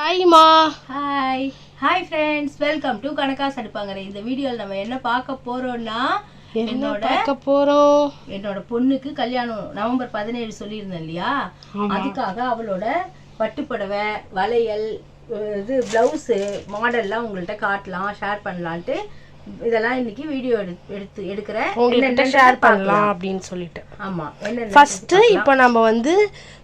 Hi மா. Hi friends, welcome to கனகாஸ் அடுப்பாங்கரை. இந்த வீடியோவில் நம்ம என்ன பார்க்க போறோம்னா, என்னோட பொண்ணுக்கு கல்யாணம் நவம்பர் 17 சொல்லியிருந்தேன் இல்லையா, அதுக்காக அவளோட பட்டுப்புடவை, வளையல், இது பிளவுஸ் மாடல்லாம் உங்கள்கிட்ட காட்டலாம், ஷேர் பண்ணலான்ட்டு இதெல்லாம் இன்னைக்கு வீடியோ எடுக்கிறேன், உங்கள்கிட்ட ஷேர் பண்ணலாம் அப்படின்னு சொல்லிட்டு. ஆமா, ஃபர்ஸ்ட் இப்போ நம்ம வந்து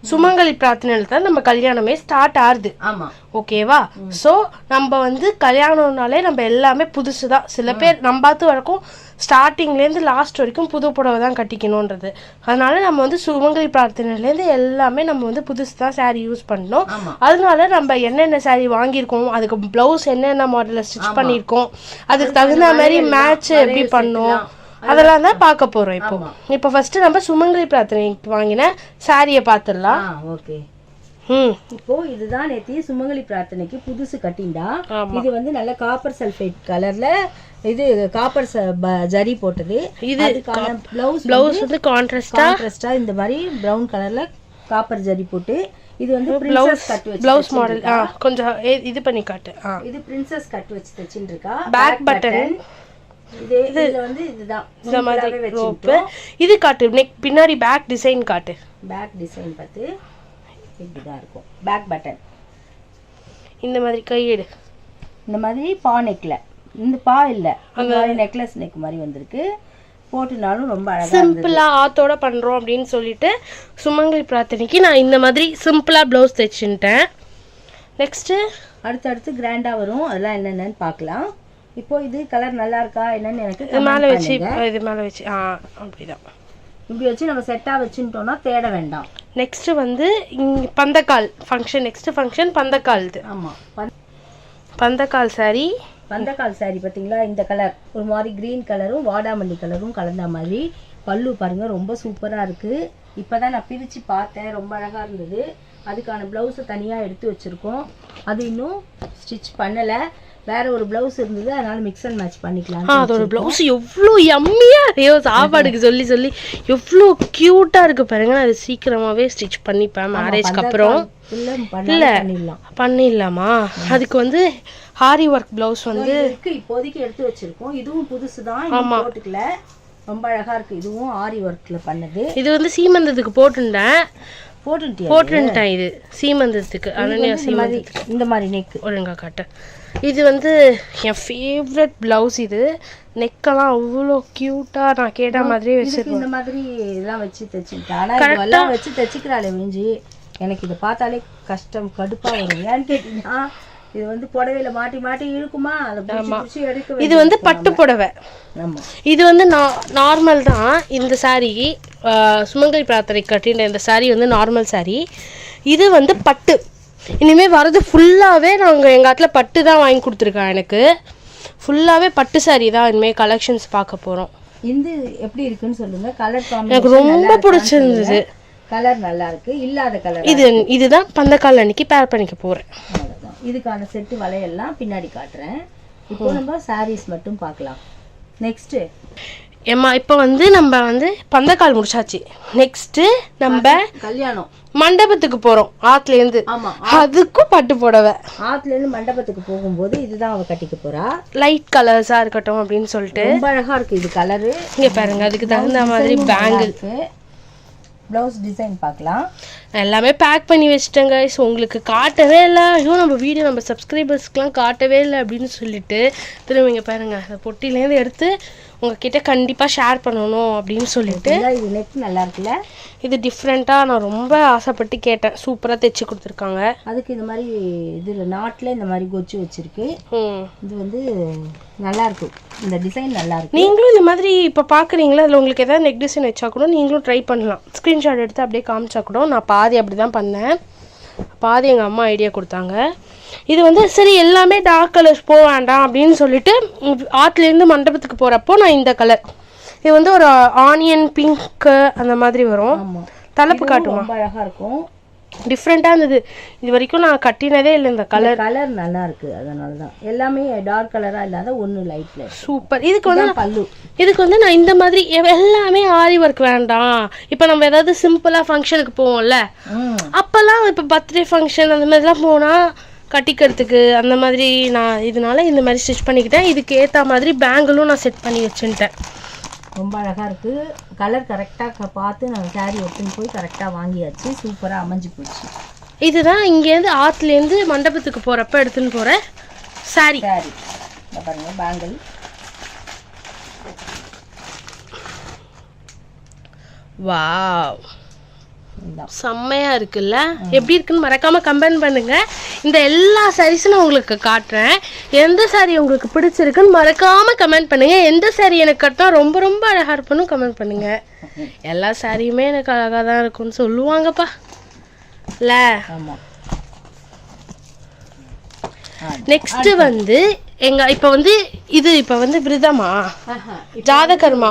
சுமங்கலி பிரார்த்தனையில தான் நம்ம கல்யாணமே ஸ்டார்ட் ஆகுது. ஆமா, ஓகேவா? ஸோ நம்ம வந்து கல்யாணம்னாலே நம்ம எல்லாமே புதுசு தான். சில பேர் நம்ம பார்த்து வரைக்கும் ஸ்டார்டிங்லேருந்து லாஸ்ட் வரைக்கும் புது புடவை தான் கட்டிக்கணுன்றது. அதனால நம்ம வந்து சுமங்கலி பிரார்த்தனையிலேருந்து எல்லாமே நம்ம வந்து புதுசு தான் சாரீ யூஸ் பண்ணணும். அதனால நம்ம என்னென்ன சாரீ வாங்கியிருக்கோம், அதுக்கு பிளவுஸ் என்னென்ன மாடலில் ஸ்டிச் பண்ணியிருக்கோம், அதுக்கு தகுந்த மாதிரி மேட்ச் எப்படி பண்ணோம், அதெல்லாம் தான் பார்க்க போறோம். இப்போ ஃபர்ஸ்ட் நம்ம சுமங்கலி பிரார்த்தனைக்கு வாங்கின சாரியை பார்த்துடலாம். ஓகே. இப்போ இதுதான் நேத்தி சுமங்கலி பிரார்த்தனைக்கு புதுசு கட்டிண்டா. இது வந்து நல்ல காப்பர் சல்ஃபேட் கலர்ல, இது காப்பர் ஜரி போட்டது. இது பிளவுஸ் வந்து கான்ட்ராஸ்டா இந்த மாதிரி பிரவுன் கலர்ல காப்பர் ஜரி போட்டு, இது வந்து பிரின்சஸ் கட் வச்சு பிளவுஸ் மாடல். கொஞ்சம் இது பண்ணி காட்டு. இது பிரின்சஸ் கட் வச்சு தச்சின்னு இருக்கா. பேக் பட்டன் இதுல வந்து இதுதான் இந்த மாதிரி ரோப். இது காட்டு, நெக் பின்னாடி பேக் டிசைன் காட்டு. பேக் டிசைன் பார்த்து இப்படிதான் இருக்கும். பேக் பட்டன் இந்த மாதிரி கையெடு, இந்த மாதிரி பா நெக்ல, இந்த பா இல்ல, அந்த மாதிரி நெக்லஸ் நெக் மாதிரி வந்திருக்கு. போட்டுனாலும் ரொம்ப அழகா சிம்பிளா ஆத்தோட பண்றோம் அப்படின்னு சொல்லிட்டு சுமங்கலி பிரார்த்தனைக்கு நான் இந்த மாதிரி சிம்பிளா பிளவுஸ் தைச்சுட்டேன். நெக்ஸ்ட் அடுத்து கிராண்டா வரும், அதெல்லாம் என்னென்னு பார்க்கலாம். இப்போ இது கலர் நல்லா இருக்கா என்னன்னு எனக்கு மேல வச்சு, இது மேல வச்சு அப்படிதான் இப்படி வச்சு நம்ம செட்டா வச்சுட்டோம்னா தேட வேண்டாம். நெக்ஸ்ட் வந்து பந்தக்கால் ஃபங்க்ஷன். நெக்ஸ்ட் ஃபங்க்ஷன் பந்தக்கால். இது ஆமா, பந்தக்கால் சாரி. பந்தக்கால் சாரி பாத்தீங்களா, இந்த கலர் ஒரு மாதிரி கிரீன் கலரும் வாடாமல்லி கலரும் கலந்த மாதிரி. பல்லு பாருங்க, ரொம்ப சூப்பரா இருக்கு. இப்பதான் நான் பிரிச்சு பார்த்தேன், ரொம்ப அழகா இருந்தது. அதுக்கான பிளவுஸை தனியா எடுத்து வச்சிருக்கோம், அது இன்னும் ஸ்டிச் பண்ணல. வேற ஒரு பிளவுஸ் இருந்தது, அதனால மிக்ஸ் அண்ட் மேட்ச் பண்ணிக்கலாம். அதோட பிளவுஸ் எவ்வளோ யம்மியா இருக்கு, சாப்பாடுக்கு சொல்லி சொல்லி எவ்வளோ கியூட்டா இருக்கு பாருங்க. நான் அது சீக்கிரமாவே ஸ்டிச் பண்ணிப்பேன் மேரேஜ்க்கு அப்புறம். இல்ல பண்ணிடலாமா? அதுக்கு வந்து ஹாரி ஒர்க் பிளவுஸ் வந்து இப்போதைக்கு எடுத்து வச்சிருக்கோம். இதுவும் புதுசுதான், போட்டுக்கல. ரொம்ப அழகா இருக்கு. இதுவும் ஆரி ஒர்க்ல பண்ணது. இது வந்து சீமந்தத்துக்கு போட்டுட்டேன். இது சீமந்தத்துக்கு, அனன்யா சீமந்தத்துக்கு. இந்த மாதிரி நெக் ஒழுங்கா காட்டு. இது வந்து என் ஃபேவரட் பிளவுஸ். இது நெக்கெல்லாம் அவ்வளோ கியூட்டா நான் கேட்ட மாதிரியே வச்சிருக்கேன். இந்த மாதிரி இதெல்லாம் வச்சு தைச்சிட்டேன். ஆனா இதெல்லாம் வச்சு தைச்சிக்கிறாளே விஞ்சி, எனக்கு இதை பார்த்தாலே கஷ்டம், கடுப்பா வரும். ஏன்னு கேட்டீங்கன்னா, இது வந்து புடவையில மாட்டி மாட்டி இருக்குமா, இது வந்து பட்டு புடவை. இது வந்து நார்மல் தான். இந்த சாரி சுமங்கலி பிரார்த்தனை கட்டின இந்த சாரி வந்து நார்மல் சாரி. இது வந்து பட்டு. இனிமேல் வரது ஃபுல்லாகவே நாங்கள் எங்கள் ஆத்துல பட்டு தான் வாங்கி கொடுத்துருக்கேன். எனக்கு ஃபுல்லாகவே பட்டு சாரி தான் இனிமேல் கலெக்ஷன்ஸ் பார்க்க போகிறோம். இது எப்படி இருக்குன்னு சொல்லுங்க. கலர் எனக்கு ரொம்ப பிடிச்சிருந்தது. கலர் நல்லா இருக்கு. இல்லாத கலர் இதுதான் பந்தக்கால் அன்னைக்கு பேர் பண்ணிக்க போகிறேன். இதுக்கான செட்டு வளையெல்லாம் பின்னாடி காட்டுறேன். இப்போ நம்ம சாரீஸ் மட்டும் பார்க்கலாம். நெக்ஸ்ட் ஏம்மா, இப்போ வந்து நம்ம வந்து பந்தக்கால் முடிச்சாச்சு. நெக்ஸ்ட் நம்ம கல்யாணம் மண்டபத்துக்கு போறோம் ஆத்துலேருந்து. அதுக்கும் பட்டு புடவை. ஆத்துலேருந்து மண்டபத்துக்கு போகும்போது இதுதான் அவ கட்டிக்க போறா. லைட் கலர்ஸா இருக்கட்டும் அப்படின்னு சொல்லிட்டு ரொம்ப அழகா இருக்கு இது கலரு. இங்க பாருங்க, அதுக்கு தகுந்த மாதிரி பேங்கிள். பிளவுஸ் டிசைன் பார்க்கலாம். எல்லாமே பேக் பண்ணி வச்சுட்டேங்க. ஸோ உங்களுக்கு காட்டவே இல்லை, ஐயோ நம்ம வீடியோ நம்ம சப்ஸ்கிரைபர்ஸ்க்குலாம் காட்டவே இல்லை அப்படின்னு சொல்லிட்டு திரும்ப இங்கே பாருங்க, அந்த பொட்டிலேருந்து எடுத்து உங்ககிட்ட கண்டிப்பாக ஷேர் பண்ணணும் அப்படின்னு சொல்லிட்டு. இது நெக் நல்லா இருக்குல்ல, இது டிஃப்ரெண்ட்டாக நான் ரொம்ப ஆசைப்பட்டு கேட்டேன். சூப்பராக தைச்சி கொடுத்துருக்காங்க. அதுக்கு இந்த மாதிரி இதில் நாட்டில் இந்த மாதிரி கொச்சு வச்சிருக்கு. இது வந்து நல்லா இருக்கும், இந்த டிசைன் நல்லா இருக்கு. நீங்களும் இந்த மாதிரி இப்போ பார்க்குறீங்களா, அதில் உங்களுக்கு எதாவது நெக் டிசைன் வச்சா கூட நீங்களும் ட்ரை பண்ணலாம். ஸ்க்ரீன்ஷாட் எடுத்து அப்படியே காமிச்சா கூட. நான் பாதி அப்படி தான் பண்ணேன், பாதி எங்கள் அம்மா ஐடியா கொடுத்தாங்க. இது வந்து சரி எல்லாமே டார்க் கலர்ஸ் போக வேண்டாம் அப்படின்னு சொல்லிட்டு ஆற்றுலேருந்து மண்டபத்துக்கு போகிறப்போ நான் இந்த கலர், இது வந்து ஒரு ஆனியன் பிங்க் அந்த மாதிரி வரும். தலைப்பு காட்டுவோம், ரொம்ப அழகாக இருக்கும். டிஃப்ரெண்ட்டாக இருந்தது. இது வரைக்கும் நான் கட்டினதே இல்லை இந்த கலர். கலர் நல்லா இருக்கு, அதனால தான் எல்லாமே டார்க் கலராக இல்லாத ஒன்று லைட்ல சூப்பர். இதுக்கு வந்து பல்லு, இதுக்கு வந்து நான் இந்த மாதிரி எல்லாமே ஆரி ஒர்க் வேண்டாம். இப்போ நம்ம ஏதாவது சிம்பிளாக ஃபங்க்ஷனுக்கு போவோம்ல, அப்போல்லாம் இப்போ பர்த்டே ஃபங்க்ஷன் அந்த மாதிரிலாம் போனால் கட்டிக்கிறதுக்கு அந்த மாதிரி நான் இதனால இந்த மாதிரி ஸ்டிச் பண்ணிக்கிட்டேன். இதுக்கு ஏற்ற மாதிரி பேங்கிளும் நான் செட் பண்ணி வச்சுட்டேன். ரொம்ப அழகாக இருக்குது. கலர் கரெக்டாக பார்த்து நாங்கள் சாரீ எடுத்துன்னு போய் கரெக்டாக வாங்கியாச்சு. சூப்பராக அமைஞ்சு போச்சு. இதுதான் இங்கேருந்து ஆற்றுலேருந்து மண்டபத்துக்கு போகிறப்ப எடுத்துன்னு போகிற சாரீ. இந்த பாருங்க பேங்கிள். வாவ், செம்மையா இருக்குல்ல? எப்படி இருக்குன்னு மறக்காம கமெண்ட் பண்ணுங்க. இந்த எல்லா சாரீஸும் நான் உங்களுக்கு காட்டுறேன். எந்த சாரீ உங்களுக்கு பிடிச்சிருக்குன்னு மறக்காம கமெண்ட் பண்ணுங்க. எந்த சாரீ எனக்கு கட்டினா ரொம்ப ரொம்ப அழகா இருப்பணும் கமெண்ட் பண்ணுங்க. எல்லா சாரியுமே எனக்கு அழகா தான் இருக்கும்னு சொல்லுவாங்கப்பா இல்ல? நெக்ஸ்ட் வந்து இப்ப வந்து விரதமா ஜாதகர்மா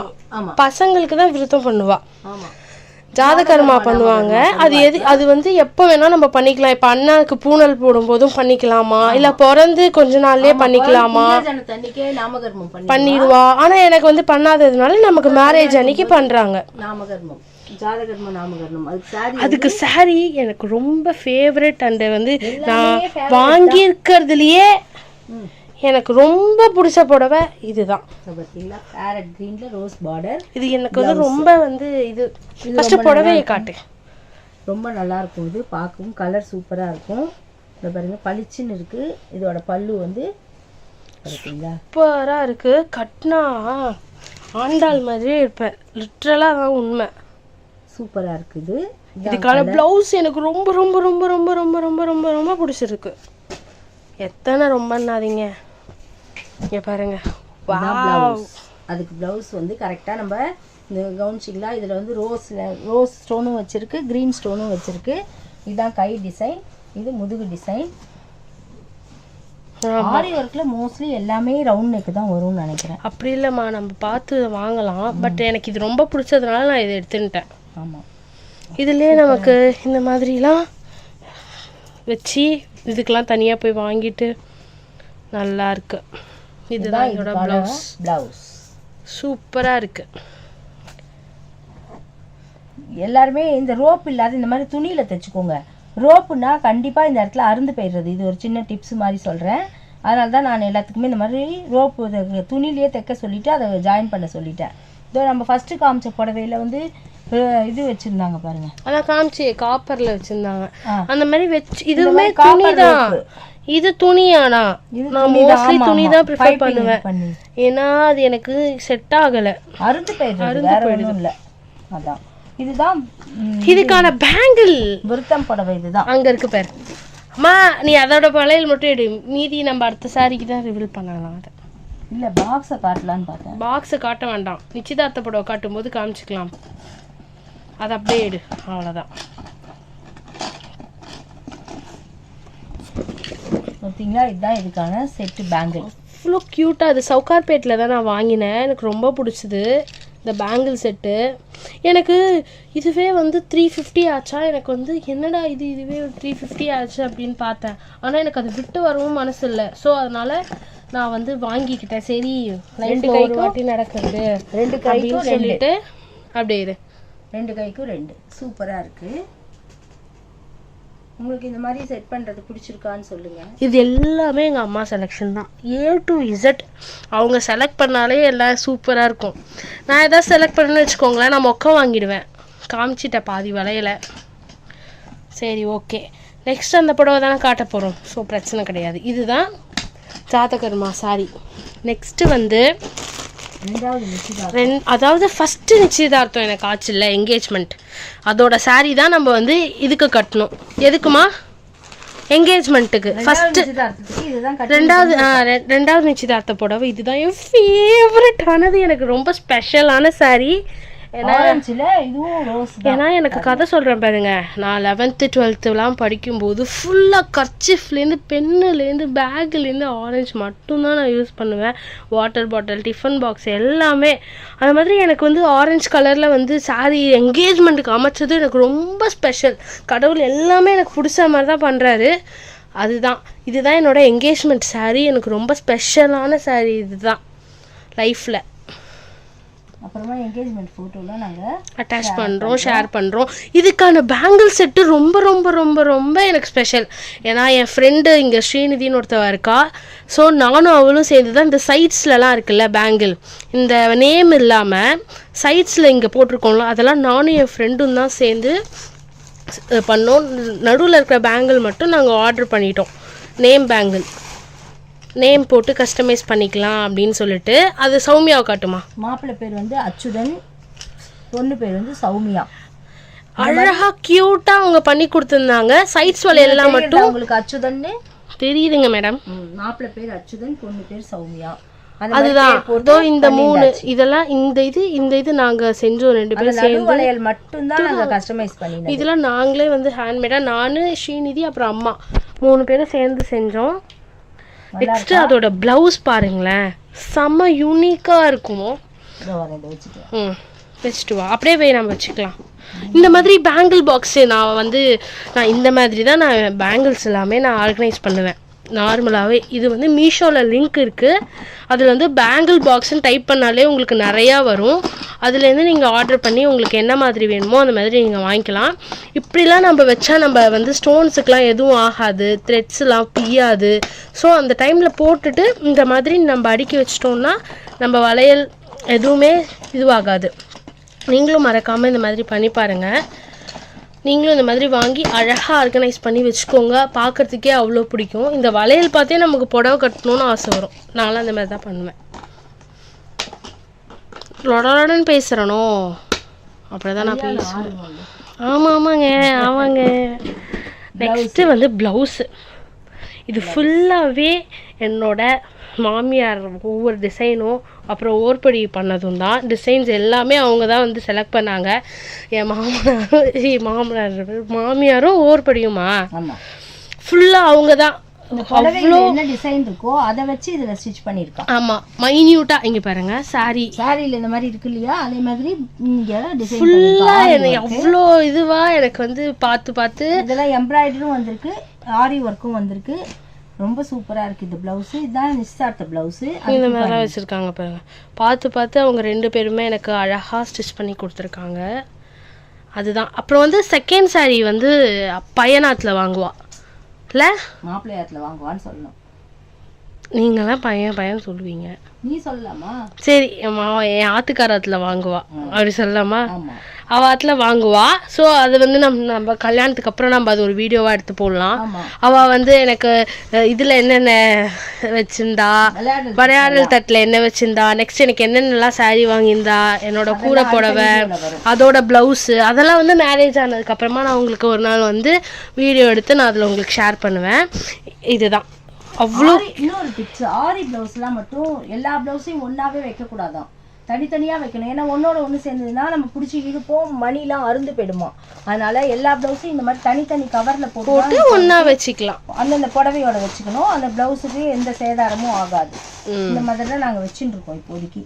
பசங்களுக்கு தான் விரதம் பண்ணுவா. ஜாதகர்மா பண்ணுவாங்க. அது வந்து எப்போ வேணா நம்ம பண்ணிக்கலாம். இப்ப அண்ணாக்கு பூனல் போடும் போதும் பண்ணிக்கலாமா, இல்ல பிறந்து கொஞ்ச நாள்லயே பண்ணிக்கலாமா? பண்ணிடுவா. ஆனா எனக்கு வந்து பண்ணாததுனால நமக்கு மேரேஜ் அன்னைக்கு பண்றாங்க நாமகர்மம். அதுக்கு சாரி எனக்கு ரொம்ப ஃபேவரட். அண்ட் வந்து நான் வாங்கி இருக்கிறதுலயே எனக்கு ரொம்ப பிடிச்ச புடவை இதுதான். இது எனக்கு வந்து ரொம்ப வந்து இது ஃபர்ஸ்ட் புடவையை காட்டு. ரொம்ப நல்லா இருக்கும். இது பார்க்கவும் கலர் சூப்பரா இருக்கும். இத பாருங்க பளிச்சுன்னு இருக்கு. இதோட பல்லு வந்து சூப்பரா இருக்கு. கட்னா ஆண்டாள் மாதிரியே இருப்பேன். லிட்டரலா தான் உண்மை. சூப்பரா இருக்குது. இதுக்கான பிளவுஸ் எனக்கு ரொம்ப ரொம்ப ரொம்ப ரொம்ப ரொம்ப ரொம்ப ரொம்ப ரொம்ப பிடிச்சிருக்கு. எத்தனை ரொம்பன்னாதீங்க. இங்க பாருங்க. அதுக்கு பிளவுஸ் வந்து கரெக்டா நம்ம இந்த கவுன்சிங்களா இதுல வந்து ரோஸ் ஸ்டோனும் வச்சிருக்கு, கிரீன் ஸ்டோனும் வச்சிருக்கு. இதுதான் கை டிசைன், இது முதுகு டிசைன். ஆரி ஒர்க்ல மோஸ்ட்லி எல்லாமே ரவுண்ட் நெக் தான் வரும்னு நினைக்கிறேன். அப்படி இல்லம்மா, நம்ம பார்த்து வாங்கலாம். பட் எனக்கு இது ரொம்ப பிடிச்சதுனால நான் இதை எடுத்துட்டேன். ஆமா, இதுலயே நமக்கு இந்த மாதிரிலாம் வச்சு இதுக்கெல்லாம் தனியா போய் வாங்கிட்டு நல்லா இருக்கு. இதுதான் இதோட பிளவுஸ். சூப்பரா இருக்கு. எல்லாருமே இந்த ரோப் இல்லாத இந்த மாதிரி துணியில தைச்சுக்கோங்க. ரோப்புனா கண்டிப்பா இந்த இடத்துல அருந்து போயிடுறது. இது ஒரு சின்ன டிப்ஸ் மாதிரி சொல்றேன். அதனால தான் நான் எல்லாத்துக்குமே இந்த மாதிரி ரோப்பு துணியிலேயே தைக்க சொல்லிட்டு அதை ஜாயின் பண்ண சொல்லிட்டேன். இதோ நம்ம ஃபர்ஸ்ட் காமிச்ச புடவையில வந்து இது வச்சிருந்தாங்க பாருங்க. அதான் காமிச்சு காப்பர்ல வச்சிருந்தாங்க. அந்த மாதிரி வச்சு இதுவுமே துணிதான். இது துணியானா நான் மோஸ்ட்லி துணி தான் ப்ரிஃபர் பண்ணுவேன். ஏன்னா அது எனக்கு செட் ஆகல. அருந்து போயிடுது இல்ல. அதான் இதுதான் இதுக்கான பேங்கிள் விருத்தம் புடவை. இதுதான் அங்க இருக்கு பாரு. அம்மா நீ அதோட பழையல் மட்டும் எடு. மீதி நம்ம அடுத்த சாரிக்கு தான் ரிவீல் பண்ணலாம். அதை இல்ல பாக்ஸை காட்டலான்னு பார்த்தேன். பாக்ஸை காட்ட வேண்டாம், நிச்சயதார்த்த புடவை காட்டும் போது காமிச்சுக்கலாம். அது அப்படியே எடு, அவ்வளோதான். பார்த்தீங்களா, இதுதான் இதுக்கான செட்டு பேங்கிள். அவ்வளோ க்யூட்டாக. அது சவுகார்பேட்டில் தான் நான் வாங்கினேன். எனக்கு ரொம்ப பிடிச்சிது இந்த பேங்கிள் செட்டு. எனக்கு இதுவே வந்து 350 ஆச்சா. எனக்கு வந்து என்னடா இதுவே ஒரு 350 ஆச்சு அப்படின்னு பார்த்தேன். ஆனால் எனக்கு அது விட்டு வரவும் மனசு இல்லை. ஸோ அதனால நான் வந்து வாங்கிக்கிட்டேன். சரி, 2 கைக்கு வாட்டி நடக்கிறது, 2 கைக்கும் சொல்லிட்டு அப்படியே இரு. 2 கைக்கும் 2. சூப்பராக இருக்குது. உங்களுக்கு இந்த மாதிரி செட் பண்ணுறது பிடிச்சிருக்கான்னு சொல்லுங்கள். இது எல்லாமே எங்கள் அம்மா செலெக்ஷன் தான். A to Z அவங்க செலக்ட் பண்ணாலே எல்லாம் சூப்பராக இருக்கும். நான் எதாவது செலக்ட் பண்ணேன்னு வச்சுக்கோங்களேன், நான் மொக்க வாங்கிடுவேன். காமிச்சிட்டேன் பாதி வளையல. சரி, ஓகே. நெக்ஸ்ட் அந்த புடவை தானே காட்ட போகிறோம். ஸோ பிரச்சனை கிடையாது. இதுதான் ஜாதகர்மா சாரி. நெக்ஸ்ட்டு வந்து அதாவது ஃபஸ்ட்டு நிச்சயதார்த்தம் எனக்கு ஆச்சு இல்லை, என்கேஜ்மெண்ட். அதோட சாரீ தான் நம்ம வந்து இதுக்கு கட்டணும். எதுக்குமா? என்கேஜ்மெண்ட்டுக்கு. ஃபஸ்ட்டு ரெண்டாவது நிச்சயதார்த்த புடவை இதுதான். என் ஃபேவரட் ஆனது, எனக்கு ரொம்ப ஸ்பெஷலான சாரீ. ஏன்னா எனக்கு கதை சொல்கிறேன் பாருங்க. நான் 11th 12th படிக்கும்போது ஃபுல்லாக கர்ச்சிஃப்லேருந்து பென்னுலேருந்து பேக்குலேருந்து ஆரஞ்சு மட்டும்தான் நான் யூஸ் பண்ணுவேன். வாட்டர் பாட்டில், டிஃபன் பாக்ஸ் எல்லாமே. அது மாதிரி எனக்கு வந்து ஆரஞ்சு கலரில் வந்து சாரீ என்கேஜ்மெண்ட்டுக்கு அமைச்சது எனக்கு ரொம்ப ஸ்பெஷல். கடவுள் எல்லாமே எனக்கு பிடிச்ச மாதிரி தான் பண்ணுறாரு. இதுதான் என்னோட என்கேஜ்மெண்ட் சாரீ. எனக்கு ரொம்ப ஸ்பெஷலான சாரீ இதுதான் லைஃப்பில். அப்புறமா என்கேஜ்மெண்ட் ஃபோட்டோலாம் நாங்கள் அட்டாச் பண்ணுறோம், ஷேர் பண்ணுறோம். இதுக்கான பேங்கிள் செட்டு ரொம்ப ரொம்ப ரொம்ப ரொம்ப எனக்கு ஸ்பெஷல். ஏன்னா என் ஃப்ரெண்டு இங்கே ஸ்ரீநிதின்னு ஒருத்தவ இருக்கா. ஸோ நானும் அவளும் சேர்ந்து தான் இந்த சைட்ஸ்லலாம் இருக்குல்ல பேங்கிள், இந்த நேம் இல்லாமல் சைட்ஸில் இங்கே போட்டிருக்கோம்ல, அதெல்லாம் நானும் என் ஃப்ரெண்டும் தான் சேர்ந்து பண்ணோம். நடுவில் இருக்கிற பேங்கிள் மட்டும் நாங்கள் ஆர்டர் பண்ணிட்டோம். நேம் பேங்கிள், நேம் போட்டு கஸ்டமைஸ் பண்ணிக்கலாம் அப்படின்னு சொல்லிட்டு. அது சௌமியாவை காட்டுமா? மாப்பிள்ளை பேர் வந்து அச்சுதன், பொண்ணு பேர் வந்து சௌமியா. அழகா கியூட்டா அவங்க பண்ணி கொடுத்துருந்தாங்க. சைட்ஸ் வலையெல்லாம் மட்டும் உங்களுக்கு அச்சுதன்னு தெரியுதுங்க மேடம். மாப்பிள்ளை பேர் அச்சுதன், பொண்ணு பேர் சௌமியா. அதுதான் இந்த 3 இதெல்லாம் இந்த இது நாங்க செஞ்சோம் 2 பேரும் சேர்ந்து. வளையல் மட்டும் தான் நாங்க கஸ்டமைஸ் பண்ணினோம். இதெல்லாம் நாங்களே வந்து ஹேண்ட்மேடா, நானு ஸ்ரீநிதி அப்புறம் அம்மா 3 பேரும் சேர்ந்து செஞ்சோம். நெக்ஸ்ட் அதோட பிளவுஸ் பாருங்களேன், செம்ம யூனிக்கா இருக்கும். வச்சுட்டு வா, அப்படியே போய் நம்ம வச்சுக்கலாம். இந்த மாதிரி பேங்கிள் பாக்ஸ் நான் இந்த மாதிரி தான் நான் பேங்கிள்ஸ் எல்லாமே நான் ஆர்கனைஸ் பண்ணுவேன் நார்மலாகவே. இது வந்து மீஷோவில் லிங்க் இருக்குது. அதில் வந்து பேங்கிள் பாக்ஸ்ன்னு டைப் பண்ணாலே உங்களுக்கு நிறையா வரும். அதுலேருந்து நீங்கள் ஆர்டர் பண்ணி உங்களுக்கு என்ன மாதிரி வேணுமோ அந்த மாதிரி நீங்கள் வாங்கிக்கலாம். இப்படிலாம் நம்ம வச்சா நம்ம வந்து ஸ்டோன்ஸுக்கெலாம் எதுவும் ஆகாது, த்ரெட்ஸ்லாம் பிய்யாது. ஸோ அந்த டைமில் போட்டுட்டு இந்த மாதிரி நம்ம அடுக்கி வச்சிட்டோம்னா நம்ம வளையல் எதுவுமே இதுவாகாது. நீங்களும் மறக்காமல் இந்த மாதிரி பண்ணி பாருங்கள். நீங்களும் இந்த மாதிரி வாங்கி அழகாக ஆர்கனைஸ் பண்ணி வச்சுக்கோங்க. பார்க்குறதுக்கே அவ்வளோ பிடிக்கும். இந்த வளையல் பார்த்தே நமக்கு புடவை கட்டணும்னு ஆசை வரும். நான்லாம் அந்த மாதிரி தான் பண்ணுவேன். லொடலொடன்னு பேசுகிறனோ அப்படி தான் நான் பேசுவேன். ஆமாங்க. நெக்ஸ்ட்டு வந்து ப்ளவுஸு. இது ஃபுல்லாகவே என்னோட மாமியார் ஒவ்வொரு டிசைனும் அப்புறம் ஓர்படி பண்ணதும் தான். டிசைன்ஸ் எல்லாமே அவங்க தான் வந்து செலக்ட் பண்ணாங்க. என் மாமியாரும் ஓர்படியுமா ஃபுல்லாக அவங்க தான். அவ்வளோ என்ன டிசைன் இருக்கோ அதை வச்சு இதில் ஸ்டிச் பண்ணியிருக்கோம். ஆமாம், மைன்யூட்டாக. இங்கே பாருங்க, சாரியில் இந்த மாதிரி இருக்கு இல்லையா, அதே மாதிரி இங்கே டிசைன் ஃபுல்லாக எனக்கு அவ்வளோ இதுவாக எனக்கு வந்து பார்த்து இதெல்லாம் எம்ப்ராய்டரும் வந்திருக்கு, ஆரி ஒர்க்கும் வந்திருக்கு. ரொம்ப சூப்பராக இருக்குது இந்த ப்ளவுஸு. இதுதான் நிச்சயார்த்த ப்ளவுஸு. இந்த மாதிரிலாம் வச்சுருக்காங்க பாருங்க. பார்த்து அவங்க 2 பேருமே எனக்கு அழகாக ஸ்டிச் பண்ணி கொடுத்துருக்காங்க. அதுதான். அப்புறம் வந்து செகண்ட் சாரீ வந்து பையனாத்தில் வாங்குவா இல்லை, மாப்பிள்ளையாத்தில் வாங்குவான்னு சொல்லணும். நீங்களாம் பையன் சொல்லுவீங்க, நீ சொல்லலாமா? சரி, என் ஆத்துக்காரத்தில் வாங்குவா அப்படி சொல்லலாமா? அவள் ஆத்தில் வாங்குவா. ஸோ அது வந்து நம்ம கல்யாணத்துக்கு அப்புறம் நம்ம அது ஒரு வீடியோவாக எடுத்து போடலாம். அவள் வந்து எனக்கு இதில் என்னென்ன வச்சுருந்தா, விளையாடல் தட்டில் என்ன வச்சுருந்தா, நெக்ஸ்ட் எனக்கு என்னென்னலாம் சாரீ வாங்கியிருந்தா, என்னோட கூரை புடவை, அதோட ப்ளவுஸு, அதெல்லாம் வந்து மேரேஜ் ஆனதுக்கப்புறமா நான் உங்களுக்கு ஒரு நாள் வந்து வீடியோ எடுத்து நான் அதில் உங்களுக்கு ஷேர் பண்ணுவேன். இதுதான் அவ்வளோ. இன்னொரு டிப்ஸ், ஆரி ப்ளவுஸ்லாம் மட்டும் எல்லா ப்ளவுஸையும் ஒன்றாவே வைக்கக்கூடாதான், தனித்தனியாக வைக்கணும். ஏன்னா ஒன்னோட ஒன்று சேர்ந்ததுன்னா நம்ம பிடிச்சி இழுப்போம், மணிலாம் அருந்து போயிடுமா. அதனால எல்லா ப்ளவுஸையும் இந்த மாதிரி தனித்தனி கவரில் போட்டு ஒன்றா வச்சுக்கலாம். அந்தந்த புடவையோட வச்சுக்கணும். அந்த ப்ளவுஸுக்கு எந்த சேதாரமும் ஆகாது. இந்த மாதிரி தான் நாங்கள் வச்சுட்டு இருக்கோம் இப்போதைக்கு.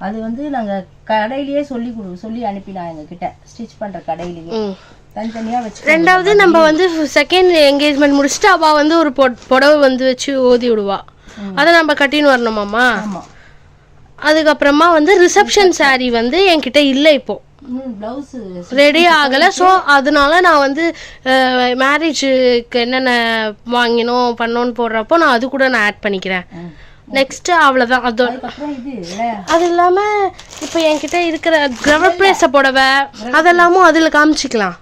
அது வந்து நாங்கள் கடையிலேயே சொல்லி அனுப்பினா எங்ககிட்ட ஸ்டிச் பண்ணுற கடையிலேயே தனித்தனியாக வச்சு. ரெண்டாவது நம்ம வந்து செகண்ட் என்கேஜ்மெண்ட் முடிச்சுட்டு அவள் வந்து ஒரு புடவை வந்து வச்சு ஓதி விடுவா, அதை நம்ம கட்டின்னு வரணுமாம்மா. ஆமாம். அதுக்கப்புறமா வந்து ரிசப்ஷன் சாரீ வந்து என்கிட்ட இல்லை, இப்போ ப்ளவுஸு ரெடி ஆகலை. ஸோ அதனால நான் வந்து மேரேஜுக்கு என்னென்ன வாங்கினோம் பண்ணோன்னு போடுறப்போ நான் அது கூட நான் ஆட் பண்ணிக்கிறேன். நெக்ஸ்ட் அவ்வளோதான். அது இல்லாமல் இப்போ என்கிட்ட இருக்கிற கிரவப்ரேஸ புடவை அதெல்லாமும் அதில் காமிச்சிக்கலாம்.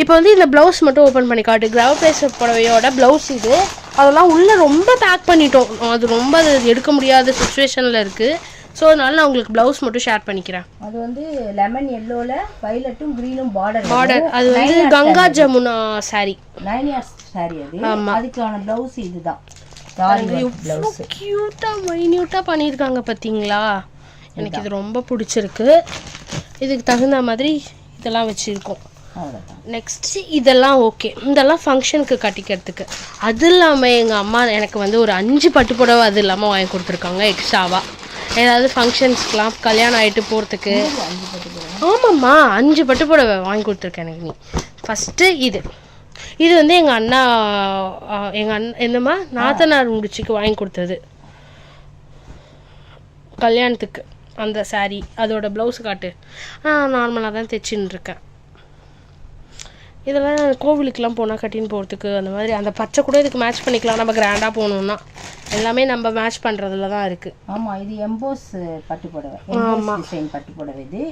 இப்போ வந்து இந்த ப்ளவுஸ் மட்டும் ஓப்பன் பண்ணி காட்டு. கிரவப்ரேஸ புடவையோட ப்ளவுஸ் இது. அதெல்லாம் உள்ளே ரொம்ப பேக் பண்ணிட்டோம். அது ரொம்ப எடுக்க முடியாத சுச்சுவேஷனில் இருக்குது. ஸோ அதனால நான் உங்களுக்கு ப்ளவுஸ் மட்டும் ஷேர் பண்ணிக்கிறேன். அது வந்து லெமன் எல்லோவில் வைலட்டும் க்ரீனும் பார்டர். அது வந்து Ganga Jamuna sorry, 9 years sorry. அது அதுக்கான ப்ளவுஸ் இதுதான். கியூட்டாக மைன்யூட்டாக பண்ணியிருக்காங்க பார்த்தீங்களா? எனக்கு இது ரொம்ப பிடிச்சிருக்கு. இதுக்கு தகுந்த மாதிரி இதெல்லாம் வச்சுருக்கோம். நெக்ஸ்ட் இதெல்லாம் ஓகே, இதெல்லாம் ஃபங்க்ஷனுக்கு கட்டிக்கிறதுக்கு. அது இல்லாமல் எங்கள் அம்மா எனக்கு வந்து ஒரு 5 பட்டு புடவை அது இல்லாமல் வாங்கி கொடுத்துருக்காங்க எக்ஸ்ட்ராவாக. ஏதாவது ஃபங்க்ஷன்ஸ்க்கெலாம் கல்யாணம் ஆகிட்டு போகிறதுக்கு. ஆமாம்மா, 5 பட்டு புடவை வாங்கி கொடுத்துருக்கேன் எனக்கு. நீ ஃபஸ்ட்டு இது வந்து எங்கள் அண்ணா என்னம்மா நாத்தனார் முடிச்சுக்கு வாங்கி கொடுத்தது கல்யாணத்துக்கு. அந்த saree அதோட ப்ளவுஸ் காட்டு. நார்மலாக தான் தைச்சின்னு இருக்கேன். இதெல்லாம் கோவிலுக்கெலாம் போனால் கட்டின்னு போகிறதுக்கு அந்த மாதிரி அந்த பச்சை கூட இதுக்கு மேட்ச் பண்ணிக்கலாம். நம்ம கிராண்டாக போகணுன்னா எல்லாமே நம்ம மேட்ச் பண்ணுறதுல தான் இருக்குது. ஆமாம், இது எம்போஸ் பட்டு புடவை, எம்போஸ் டிசைன் பட்டு புடவை. இது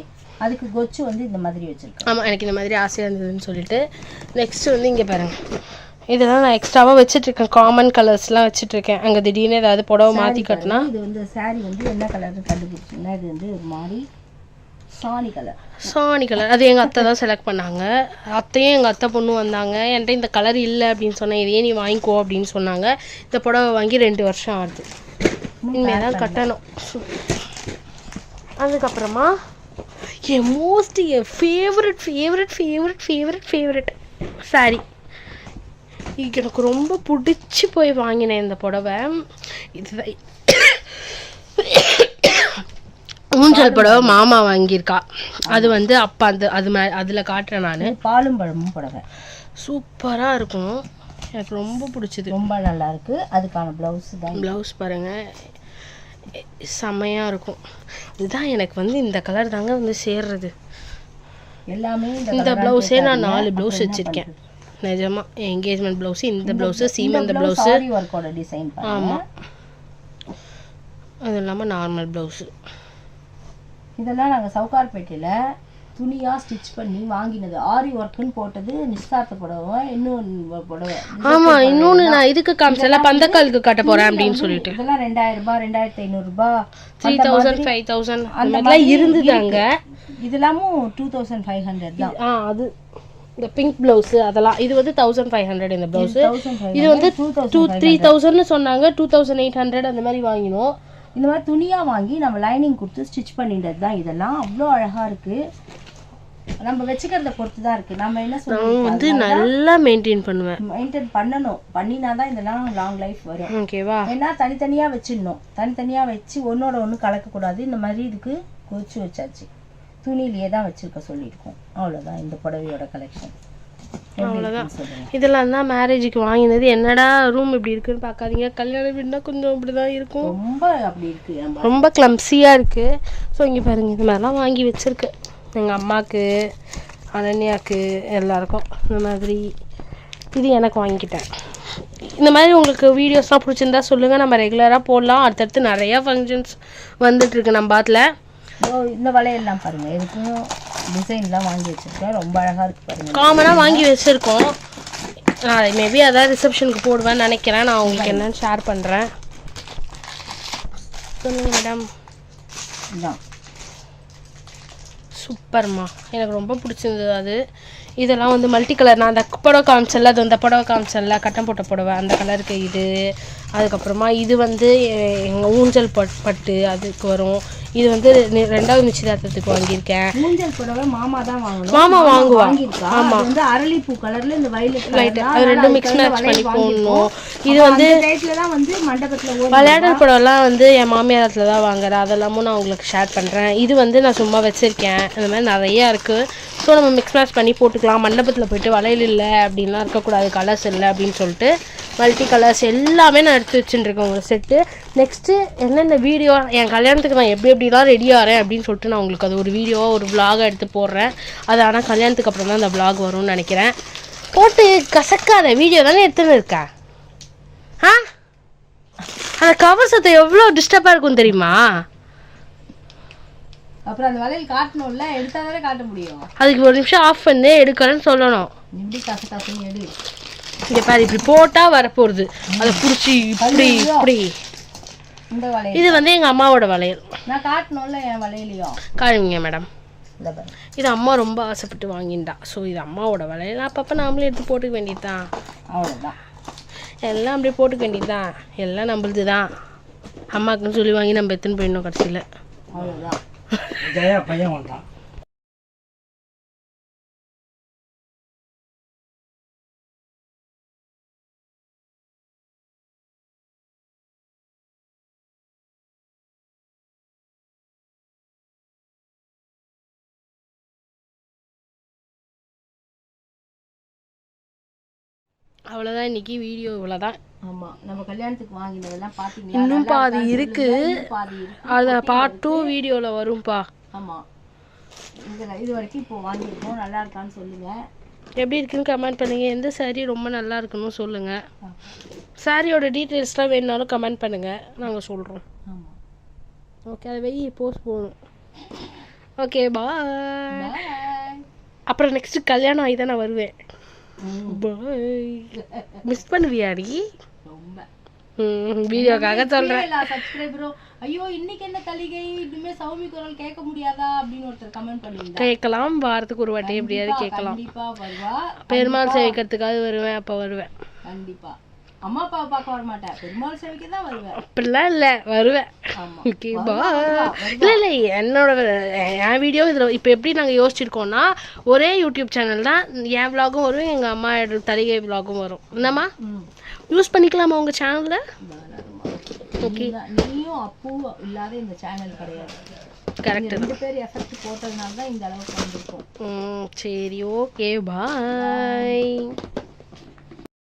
அதுக்கு கொச்சு வந்து இந்த மாதிரி வச்சுருக்கேன். ஆமாம், எனக்கு இந்த மாதிரி ஆசையாக இருந்ததுன்னு சொல்லிட்டு. நெக்ஸ்ட்டு வந்து இங்கே பாருங்கள், இதெல்லாம் நான் எக்ஸ்ட்ராவாக வச்சுட்ருக்கேன். காமன் கலர்ஸ்லாம் வச்சுட்ருக்கேன். அங்கே திடீர்னு ஏதாவது புடவை மாற்றி கட்டினா. இது வந்து சாரீ வந்து என்ன கலர்னு கண்டுபிடிச்சிங்கன்னா இது வந்து ஒரு மாதிரி சாணி கலர். அது எங்கள் அத்தை தான் செலக்ட் பண்ணாங்க. அத்தையும் எங்கள் அத்தை பொண்ணு வந்தாங்க. என்கிட்ட இந்த கலர் இல்லை அப்படின்னு சொன்னேன். இதையே நீ வாங்கிக்கோ அப்படின்னு சொன்னாங்க. இந்த புடவை வாங்கி 2 வருஷம் ஆகுது. இனிமேல் தான் கட்டணும். அதுக்கப்புறமா என் ஃபேவரட் சாரி, எனக்கு ரொம்ப பிடிச்சி போய் வாங்கினேன் இந்த புடவை. இதுதான் ஊஞ்சல் புடவை மாமா வாங்கியிருக்கா. அது வந்து அப்போ அதில் காட்டுறேன் நான். பாலும் பழமும் புடவை சூப்பராக இருக்கும். எனக்கு ரொம்ப பிடிச்சது. ரொம்ப நல்லா இருக்கு. அதுக்கான ப்ளவுஸ் பாருங்கள், செம்மையாக இருக்கும். இதுதான் எனக்கு வந்து இந்த கலர் தாங்க வந்து சேர்றது எல்லாமே. இந்த ப்ளவுஸே நான் 4 ப்ளவுஸ் வச்சுருக்கேன் நிஜமா. என்கேஜ்மெண்ட் ப்ளவுஸு, இந்த ப்ளவுஸு, சீமந்த ப்ளவுஸு. ஆமாம், அது இல்லாமல் நார்மல் ப்ளவுஸு. இதெல்லாம் நாங்கள் சவுகார்பேட்டையில் துணியாக ஸ்டிச் பண்ணி வாங்கினது. ஆரி ஒர்க்குன்னு போட்டது நிச்சயதார்த்த புடவை. இன்னொன்று புடவை. ஆமாம், இன்னொன்று நான் இதுக்கு காமிச்சல பந்தக்காலுக்கு காட்ட போகிறேன் அப்படின்னு சொல்லிட்டு. இதெல்லாம் 2000 ரூபாய், 2500 ரூபாய், 3000, 5000 அந்த மாதிரிலாம் இருந்துதாங்க. இதெல்லாமும் 2500 தான். அது இந்த பிங்க் ப்ளவுஸு அதெல்லாம். இது வந்து 1500 இந்த ப்ளவுஸு. இது வந்து 3000ன்னு சொன்னாங்க. 2800 அந்த மாதிரி வாங்கினோம். இந்த மாதிரி துணியாக வாங்கி நம்ம லைனிங் கொடுத்து ஸ்டிச் பண்ணிட்டது தான். இதெல்லாம் அவ்வளோ அழகாக இருக்குது. நம்ம வச்சுக்கிறத பொறுத்து தான் இருக்குது. நம்ம என்ன சொல்லுவோம் வந்து நல்லா மெயின்டைன் பண்ணணும். பண்ணினா தான் இதெல்லாம் லாங் லைஃப் வரும். ஓகேவா? ஏன்னா தனித்தனியாக வச்சிடணும். தனித்தனியாக வச்சு ஒன்றோட ஒன்று கலக்கக்கூடாது. இந்த மாதிரி இதுக்கு கொச்சு வச்சாச்சு. துணியிலேயே தான் வச்சுருக்க சொல்லியிருக்கோம். அவ்வளோதான் இந்த புடவையோட கலெக்ஷன். அவ்வளோதான். இதெல்லாம் தான் மேரேஜுக்கு வாங்கினது. என்னடா ரூம் இப்படி இருக்குன்னு பார்க்காதீங்க. கல்யாணம் வீடுனா கொஞ்சம் இப்படி தான் இருக்கும். ரொம்ப அப்படி இருக்குது, ரொம்ப கிளம்ஸியாக இருக்குது. ஸோ இங்கே பாருங்கள், இது மாதிரிலாம் வாங்கி வச்சுருக்கு எங்கள் அம்மாவுக்கு, அனன்யாவுக்கு, எல்லாருக்கும் இந்த மாதிரி. இது எனக்கு வாங்கிக்கிட்டேன். இந்த மாதிரி உங்களுக்கு வீடியோஸ்லாம் பிடிச்சிருந்தா சொல்லுங்கள். நம்ம ரெகுலராக போடலாம். அடுத்தடுத்து நிறையா ஃபங்க்ஷன்ஸ் வந்துட்டுருக்கு நம்ம பாத்தில். இந்த வளையல்லாம் பாருங்கள், எதுக்கும் டிசைன்லாம் வாங்கி வச்சுருக்கேன். ரொம்ப அழகாக இருக்குது பாருங்கள். காமனாக வாங்கி வச்சுருக்கோம். நான் மேபி அதான் ரிசப்ஷனுக்கு போடுவேன்னு நினைக்கிறேன். நான் உங்களுக்கு என்னன்னு ஷேர் பண்ணுறேன். சொல்லுங்கள் மேடம். சூப்பர்மா, எனக்கு ரொம்ப பிடிச்சிருந்தது அது. இதெல்லாம் வந்து மல்டி கலர். நான் அந்த புடவை காமிச்சல, அது அந்த புடவை காமிச்சல, கட்டம் போட்ட புடவை, அந்த கலருக்கு இது. அதுக்கப்புறமா இது வந்து எங்கள் ஊஞ்சல் பட்டு அதுக்கு வரும். இது வந்து 2வது நிச்சயதார்த்தத்துக்கு வாங்கியிருக்கேன். ஊஞ்சல் புடவை மாமா தான் வாங்கணும். மாமா வாங்குவாங்க. ஆமாம், வந்து அரளிப்பூ கலரில் இந்த வயலட் அது ரெண்டும் மிக்ஸ் மேட்ச் பண்ணி போடணும். இது வந்து தான் வந்து மண்டபத்தில் விளையாடல் புடவைலாம் வந்து என் மாமியாரத்தில் தான் வாங்குறேன். அதெல்லாமும் நான் உங்களுக்கு ஷேர் பண்ணுறேன். இது வந்து நான் சும்மா வச்சுருக்கேன். அந்த மாதிரி நிறையா இருக்குது. ஸோ நம்ம மிக்ஸ் மேட்ச் பண்ணி போட்டுக்கலாம். மண்டபத்தில் போய்ட்டு வளையல் இல்லை அப்படின்லாம் இருக்கக்கூடாது, கலர்ஸ் இல்லை அப்படின்னு சொல்லிட்டு மல்டி கலர்ஸ் எல்லாமே நான் எடுத்து வச்சுட்டுருக்கேன் உங்கள் செட்டு. நெக்ஸ்ட்டு என்னென்ன வீடியோ என் கல்யாணத்துக்கு நான் எப்படிலாம் ரெடி ஆகிறேன் அப்படின்னு சொல்லிட்டு நான் உங்களுக்கு அது ஒரு வீடியோவாக ஒரு விலாகாக எடுத்து போடுறேன். அது ஆனால் கல்யாணத்துக்கு அப்புறம் தான் அந்த விலாக் வரும்னு நினைக்கிறேன். போட்டு கசக்காத வீடியோ தானே எடுத்துன்னு இருக்கேன். அந்த கவர் சத்தம் எவ்வளோ டிஸ்டர்பாக இருக்கும் தெரியுமா? அப்புறம் அந்த வளையல் காட்டணும்ல, எடுத்தா தானே காட்ட முடியும். அதுக்கு ஒரு நிமிஷம் ஆஃப் பண்ணி எடுக்கிறேன்னு சொல்லணும். இப்படி கசக்காசுன்னு எடு. இங்கே பாரு, இப்படி போட்டால் வரப்போகுது. அதை பிடிச்சி இப்படி இப்படி. இந்த வளையல் இது வந்து எங்கள் அம்மாவோட வளையல். நான் காட்டணும்ல என் வளையலையும். காணுவீங்க மேடம். இது அம்மா ரொம்ப ஆசைப்பட்டு வாங்கிண்டா. ஸோ இது அம்மாவோட வளையல். அப்பப்போ நாமளே எடுத்து போட்டுக்க வேண்டியது தான். அவ்வளோதான். எல்லாம் அப்படியே போட்டுக்க வேண்டியது தான். எல்லாம் நம்மளுது தான். அம்மாக்குன்னு சொல்லி வாங்கி நம்ம எடுத்துன்னு போயிடணும் கடைசியில். அவ்வளோதான். ஜெயா பையன் வந்தான். அவ்வளோதான். இன்றைக்கி வீடியோ இவ்வளோ தான். ஆமா நம்ம கல்யாணத்துக்கு வாங்கினதெல்லாம் பாத்தீங்களா? இன்னும் நல்லா பாதி இருக்கான்னு இருக்கு. சொல்லுங்க. இன்னும் பாதி இருக்கு. அத பார்ட் 2 வீடியோல வரும்பா. ஆமா இது வரைக்கும் இப்போ வாங்கியிருக்கோம். நல்லா இருக்கான்னு சொல்லுங்க. எப்படி இருக்குன்னு கமெண்ட் பண்ணுங்க. எந்த saree ரொம்ப நல்லா இருக்குன்னு சொல்லுங்க. சாரியோட டீட்டெயில்ஸ்லாம் வேணுனாலும் கமெண்ட் பண்ணுங்க, நாங்க சொல்றோம். ஆமா ஓகே, அதை வெயி போஸ்ட் போகணும். Okay bye. பாய். அப்புறம் நெக்ஸ்ட் கல்யாணம் ஆகி தான் நான் வருவேன். பாய். மிஸ் பண்ணுவியாடி? ரொம்ப வீடியோக்காக சொல்றேன். சப்ஸ்கிரைபரும் ஐயோ இன்னைக்கு என்ன தலிகை, இனிமே சௌமி குரல் கேட்க முடியாதா அப்படின்னு ஒருத்தர் கமெண்ட் பண்ணிருந்தாங்க. கேட்கலாம், வாரத்துக்கு ஒரு வாட்டி எப்படியாவது கேட்கலாம். கண்டிப்பா வருவா. பெருமாள் சேவிக்கிறதுக்காக வருவேன், அப்ப வருவேன். கண்டிப்பா அம்மா அப்பாவை பார்க்க வர மாட்டேன், பெருமாள் சேவைக்கு தான் வருவேன். அப்படிலாம் இல்லை, வருவேன். ஆமா ஓகே பாய். இல்லை இல்லை, என்னோட என் வீடியோ இதில் இப்போ எப்படி நாங்கள் யோசிச்சிருக்கோம்னா, ஒரே யூடியூப் சேனல் தான். என் விலாகும் வரும், எங்கள் அம்மா தலிகை விலாகும் வரும். என்னம்மா யூஸ் பண்ணிக்கலாமா உங்கள் சேனலில்? ஓகே, நீயும் அப்புவும் இல்லாத இந்த சேனல் கிடையாது. கரெக்ட். 2 பேர் எஃபெக்ட் போட்டதுனால தான் இந்த அளவுக்கு வந்திருக்கும். சரி, ஓகே பாய்.